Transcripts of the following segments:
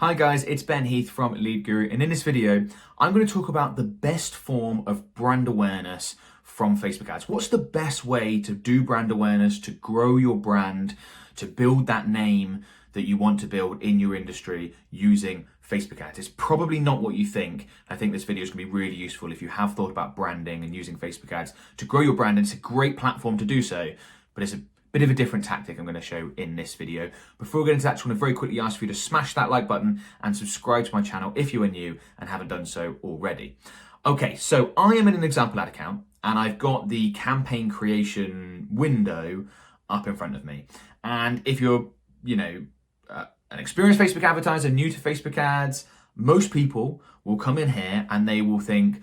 Hi guys, it's Ben Heath from Lead Guru, and in this video, I'm going to talk about the best form of brand awareness from Facebook ads. What's the best way to do brand awareness, to grow your brand, to build that name that you want to build in your industry using Facebook ads? It's probably not what you think. I think this video is going to be really useful if you have thought about branding and using Facebook ads to grow your brand, and it's a great platform to do so, but it's a bit of a different tactic I'm going to show in this video. Before we get into that, I just want to very quickly ask for you to smash that like button and subscribe to my channel if you are new and haven't done so already. Okay, so I am in an example ad account and I've got the campaign creation window up in front of me. And if you're, an experienced Facebook advertiser, new to Facebook ads, most people will come in here and they will think,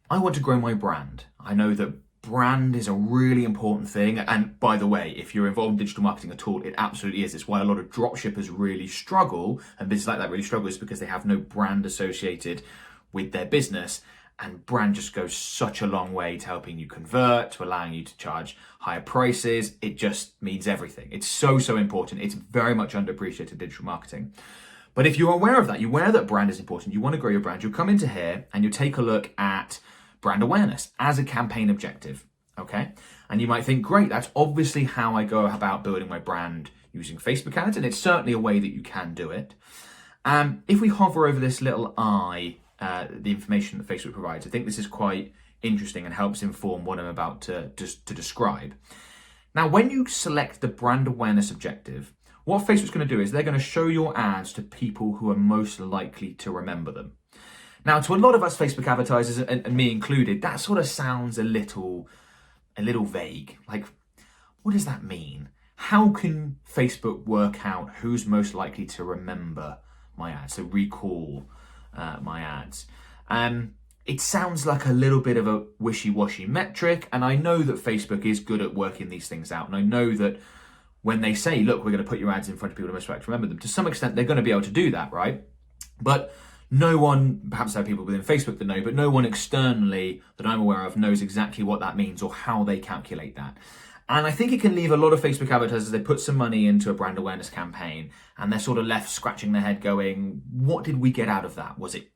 I want to grow my brand. I know that brand is a really important thing. And by the way, if you're involved in digital marketing at all, it absolutely is. It's why a lot of dropshippers really struggle, and businesses like that really struggle, is because they have no brand associated with their business. And brand just goes such a long way to helping you convert, to allowing you to charge higher prices. It just means everything. It's so important. It's very much underappreciated in digital marketing. But if you're aware of that, you're aware that brand is important, you want to grow your brand, you'll come into here and you'll take a look at brand awareness as a campaign objective, okay? And you might think, great, that's obviously how I go about building my brand using Facebook ads, and it's certainly a way that you can do it. If we hover over this little eye, the information that Facebook provides, I think this is quite interesting and helps inform what I'm about to describe. Now, when you select the brand awareness objective, what Facebook's going to do is they're going to show your ads to people who are most likely to remember them. Now, to a lot of us Facebook advertisers, and me included, that sort of sounds a little vague. Like, what does that mean? How can Facebook work out who's most likely to remember my ads, so recall my ads? It sounds like a little bit of a wishy-washy metric, and I know that Facebook is good at working these things out, and I know that when they say, look, we're going to put your ads in front of people who most likely to remember them, to some extent, they're going to be able to do that, right? But no one, perhaps there are people within Facebook that know, but no one externally that I'm aware of knows exactly what that means or how they calculate that. And I think it can leave a lot of Facebook advertisers, they put some money into a brand awareness campaign and they're sort of left scratching their head going, what did we get out of that? Was it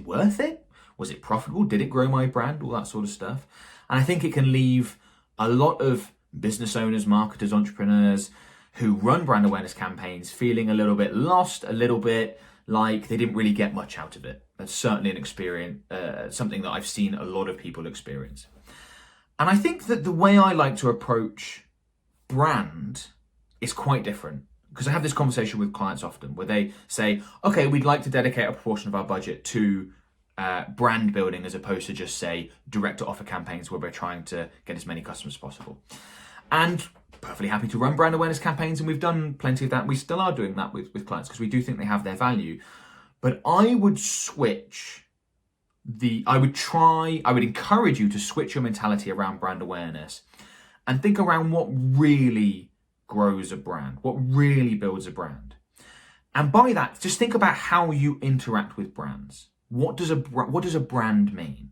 worth it? Was it profitable? Did it grow my brand? All that sort of stuff. And I think it can leave a lot of business owners, marketers, entrepreneurs who run brand awareness campaigns feeling a little bit lost, a little bit like they didn't really get much out of it. That's certainly an experience, something that I've seen a lot of people experience. And I think that the way I like to approach brand is quite different, because I have this conversation with clients often where they say, okay, we'd like to dedicate a proportion of our budget to brand building as opposed to just, say, direct to offer campaigns where we're trying to get as many customers as possible. And perfectly happy to run brand awareness campaigns, and we've done plenty of that. We still are doing that with clients because we do think they have their value. But I would encourage you to switch your mentality around brand awareness and think around what really grows a brand, what really builds a brand. And by that, just think about how you interact with brands. What does a brand mean?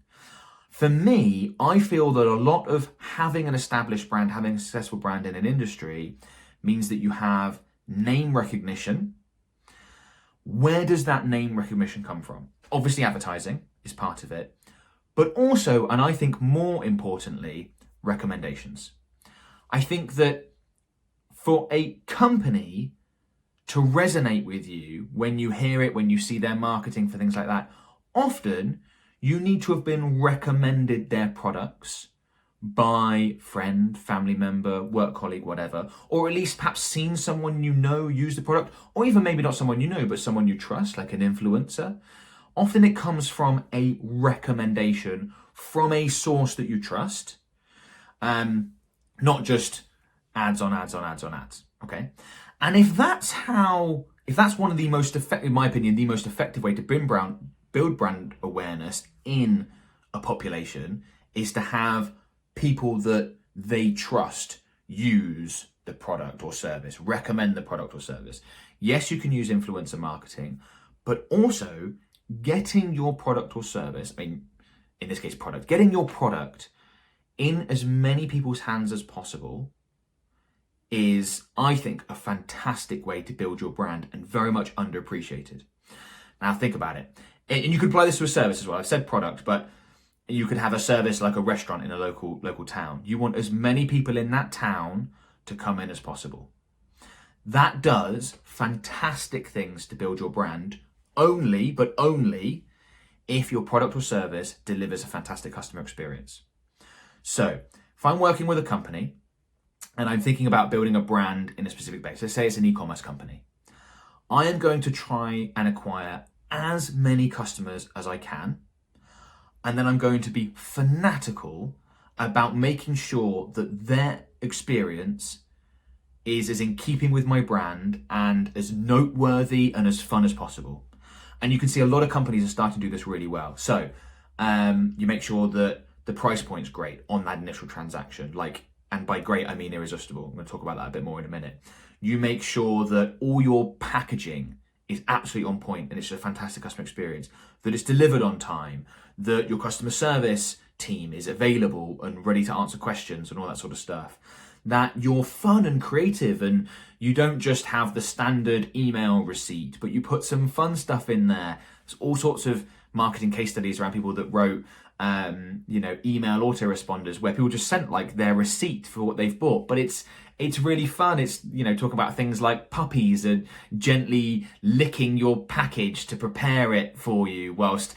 For me, I feel that a lot of having an established brand, having a successful brand in an industry means that you have name recognition. Where does that name recognition come from? Obviously, advertising is part of it, but also, and I think more importantly, recommendations. I think that for a company to resonate with you when you hear it, when you see their marketing for things like that, often you need to have been recommended their products by friend, family member, work colleague, whatever, or at least perhaps seen someone you know use the product, or even maybe not someone you know, but someone you trust, like an influencer. Often it comes from a recommendation from a source that you trust, not just ads on ads on ads on ads, okay? And if that's one of the most effective, in my opinion, the most effective way to build brand awareness in a population is to have people that they trust use the product or service, recommend the product or service. Yes, you can use influencer marketing, but also getting your product or service, in this case getting your product in as many people's hands as possible is, I think, a fantastic way to build your brand and very much underappreciated. Now think about it. And you could apply this to a service as well. I've said product, but you could have a service like a restaurant in a local town. You want as many people in that town to come in as possible. That does fantastic things to build your brand only, but only if your product or service delivers a fantastic customer experience. So if I'm working with a company and I'm thinking about building a brand in a specific base, let's say it's an e-commerce company, I am going to try and acquire as many customers as I can. And then I'm going to be fanatical about making sure that their experience is as in keeping with my brand and as noteworthy and as fun as possible. And you can see a lot of companies are starting to do this really well. So you make sure that the price point's great on that initial transaction. And by great, I mean irresistible. I'm going to talk about that a bit more in a minute. You make sure that all your packaging is absolutely on point and it's a fantastic customer experience, that it's delivered on time, that your customer service team is available and ready to answer questions and all that sort of stuff, that you're fun and creative and you don't just have the standard email receipt, but you put some fun stuff in there. There's all sorts of marketing case studies around people that wrote email autoresponders where people just sent their receipt for what they've bought, but it's really fun. It's, talk about things like puppies and gently licking your package to prepare it for you whilst,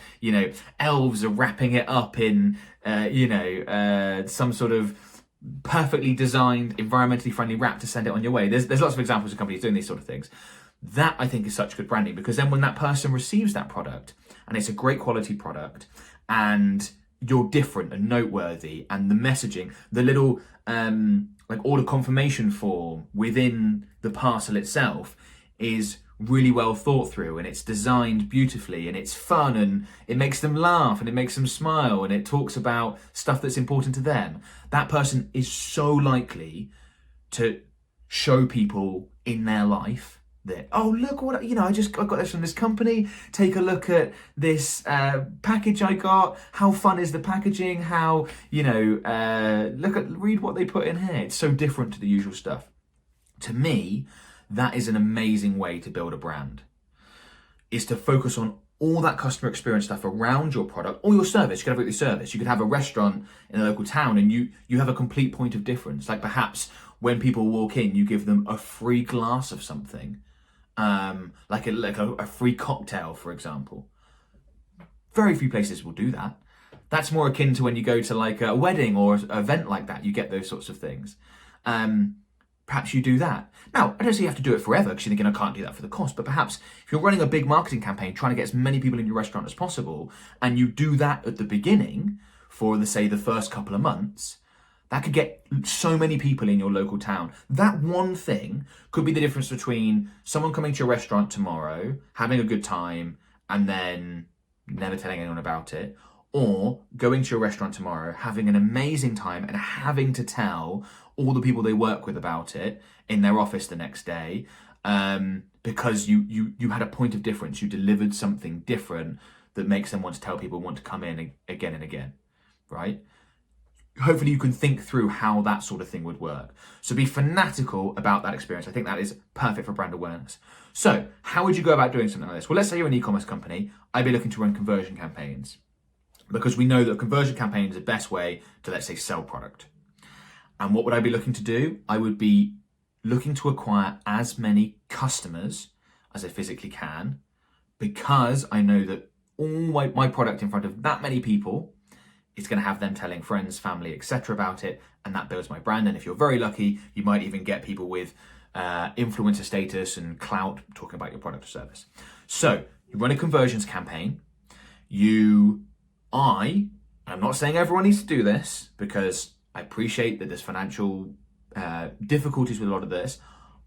elves are wrapping it up in, some sort of perfectly designed, environmentally friendly wrap to send it on your way. There's lots of examples of companies doing these sort of things. That, I think, is such good branding, because then when that person receives that product and it's a great quality product and you're different and noteworthy, and the messaging, the little order confirmation form within the parcel itself is really well thought through and it's designed beautifully and it's fun and it makes them laugh and it makes them smile and it talks about stuff that's important to them, that person is so likely to show people in their life that, oh, look what, I got this from this company. Take a look at this package I got. How fun is the packaging? How, read what they put in here. It's so different to the usual stuff. To me, that is an amazing way to build a brand, is to focus on all that customer experience stuff around your product or your service. You could have your service. You could have a restaurant in a local town and you have a complete point of difference. Like perhaps when people walk in, you give them a free glass of something. Like a free cocktail, for example. Very few places will do that. That's more akin to when you go to a wedding or an event like that. You get those sorts of things. Perhaps you do that. Now, I don't say you have to do it forever, because you're thinking, I can't do that for the cost. But perhaps if you're running a big marketing campaign, trying to get as many people in your restaurant as possible, and you do that at the beginning for, the first couple of months, that could get so many people in your local town. That one thing could be the difference between someone coming to your restaurant tomorrow, having a good time, and then never telling anyone about it, or going to your restaurant tomorrow, having an amazing time, and having to tell all the people they work with about it in their office the next day, because you had a point of difference. You delivered something different that makes them want to tell people, want to come in again and again, right? Hopefully you can think through how that sort of thing would work. So be fanatical about that experience. I think that is perfect for brand awareness. So how would you go about doing something like this? Well, let's say you're an e-commerce company. I'd be looking to run conversion campaigns, because we know that conversion campaigns are the best way to, let's say, sell product. And what would I be looking to do? I would be looking to acquire as many customers as I physically can, because I know that all my product in front of that many people is going to have them telling friends, family, etc. about it, and that builds my brand. And if you're very lucky, you might even get people with influencer status and clout talking about your product or service. So you run a conversions campaign. I'm not saying everyone needs to do this, because I appreciate that there's financial difficulties with a lot of this.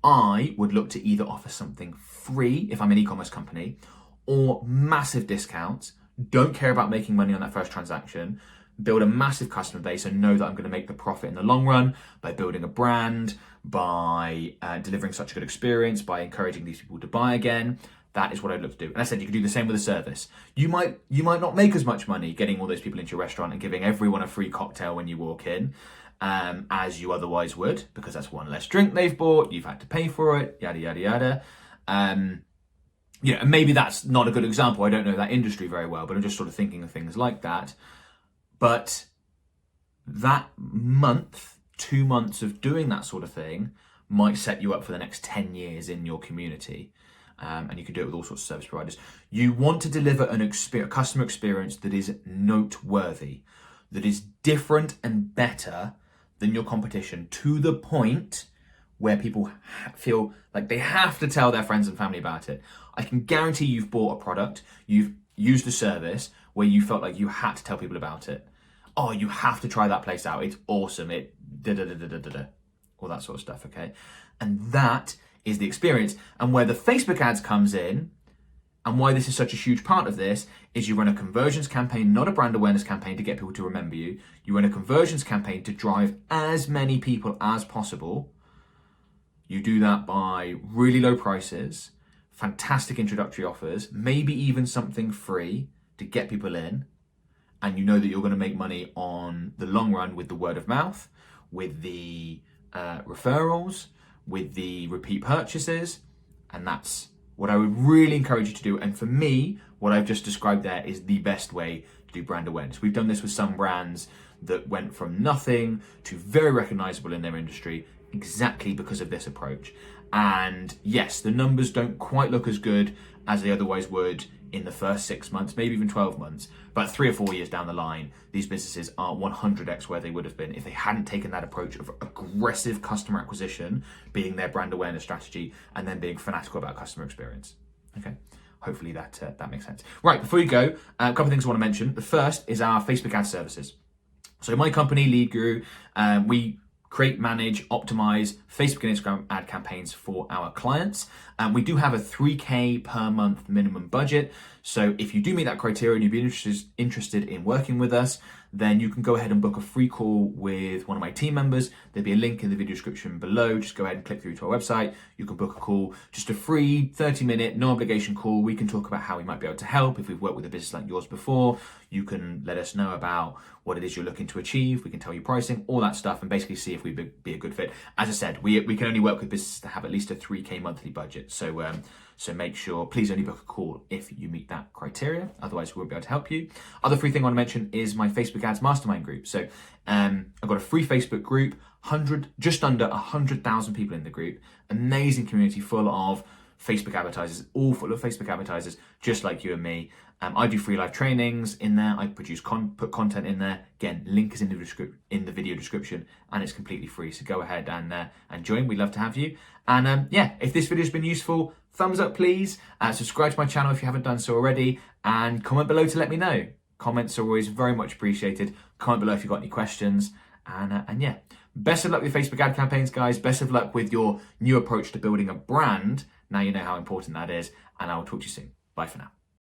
I would look to either offer something free if I'm an e-commerce company, or massive discounts. Don't care about making money on that first transaction. Build a massive customer base and know that I'm going to make the profit in the long run by building a brand, by delivering such a good experience, by encouraging these people to buy again. That is what I'd look to do. And I said you could do the same with a service. You might not make as much money getting all those people into your restaurant and giving everyone a free cocktail when you walk in. as you otherwise would, because that's one less drink they've bought, you've had to pay for it, yada, yada, yada. And maybe that's not a good example. I don't know that industry very well, but I'm just sort of thinking of things like that. But that month, 2 months of doing that sort of thing might set you up for the next 10 years in your community. And you can do it with all sorts of service providers. You want to deliver a customer experience that is noteworthy, that is different and better than your competition, to the point where people feel like they have to tell their friends and family about it. I can guarantee you've bought a product, you've used a service where you felt like you had to tell people about it. Oh, you have to try that place out. It's awesome. It da-da-da-da-da-da-da. All that sort of stuff, okay? And that is the experience. And where the Facebook ads comes in, and why this is such a huge part of this, is you run a conversions campaign, not a brand awareness campaign to get people to remember you. You run a conversions campaign to drive as many people as possible. You do that by really low prices, fantastic introductory offers, maybe even something free to get people in. And you know that you're going to make money on the long run with the word of mouth, with the referrals, with the repeat purchases. And that's what I would really encourage you to do. And for me, what I've just described there is the best way to do brand awareness. We've done this with some brands that went from nothing to very recognizable in their industry exactly because of this approach. And yes, the numbers don't quite look as good as they otherwise would in the first 6 months, maybe even 12 months, but 3 or 4 years down the line, these businesses are 100x where they would have been if they hadn't taken that approach of aggressive customer acquisition being their brand awareness strategy, and then being fanatical about customer experience. Okay, hopefully that makes sense. Right, before you go, a couple of things I want to mention. The first is our Facebook ad services. So my company, Lead Guru, we create, manage, optimize Facebook and Instagram ad campaigns for our clients. We do have a 3K per month minimum budget. So if you do meet that criteria and you'd be interested in working with us, then you can go ahead and book a free call with one of my team members. There'll be a link in the video description below. Just go ahead and click through to our website. You can book a call, just a free 30-minute, no obligation call. We can talk about how we might be able to help. If we've worked with a business like yours before, you can let us know about what it is you're looking to achieve. We can tell you pricing, all that stuff, and basically see if we'd be a good fit. As I said, we can only work with businesses that have at least a 3K monthly budget. So make sure, please only book a call if you meet that criteria. Otherwise, we won't be able to help you. Other free thing I want to mention is my Facebook ads mastermind group. So I've got a free Facebook group, just under 100,000 people in the group. Amazing community full of Facebook advertisers, all full of Facebook advertisers, just like you and me. I do free live trainings in there. I produce put content in there. Again, link is in the video description, and it's completely free. So go ahead and join. We'd love to have you. And yeah, if this video has been useful, thumbs up, please. Subscribe to my channel if you haven't done so already, and comment below to let me know. Comments are always very much appreciated. Comment below if you've got any questions. And yeah, best of luck with Facebook ad campaigns, guys. Best of luck with your new approach to building a brand. Now you know how important that is, and I will talk to you soon. Bye for now.